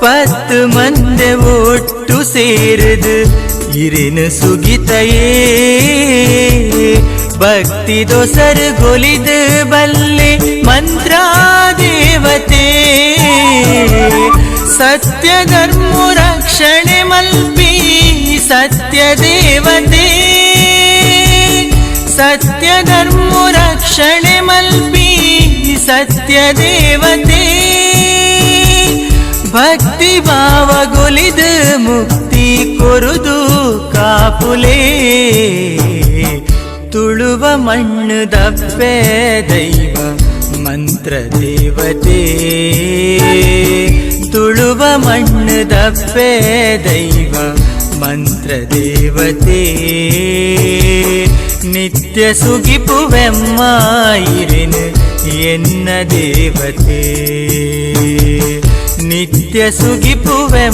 10 ಮಂದಿ ಒಟ್ಟು ಸೇರಿದು ಇರಿನು ಸುಗಿತಯೇ ಭಕ್ತಿ ದೊಸರು ಗೊಲಿದು ಬಲ್ಲೆ ಮಂತ್ರ ದೇವತೆ ಸತ್ಯ ಧರ್ಮ ರಕ್ಷಣೆ ಮಲ್ಪಿ ಸತ್ಯ ದೇವತೆ ಸತ್ಯ ಧರ್ಮ ರಕ್ಷಣೆ ಮಲ್ಪಿ ಸತ್ಯ ದೇವತೆ ಭಕ್ತಿ ಭಾವ ಗೊಲಿದು ಮುಕ್ತಿ ಕೊರುದು ಕಾಪುಲೆ ತುಳುವ ಮಣ್ಣು ದಪ್ಪೆ ದೈವ ಮಂತ್ರ ದೇವತೆ ತುಳುವ ಮಣ್ಣು ದಪ್ಪೆ ದೈವ ಮಂತ್ರ ದೇವತೆ ನಿತ್ಯ ಸುಗಿಪುವೆಮ್ಮಾಯಿರಿನು ಎನ್ನ ದೇವತೆ ನಿತ್ಯ ಸುಗಿಪುವೆಮ್ಮಾಯಿರಿನಿ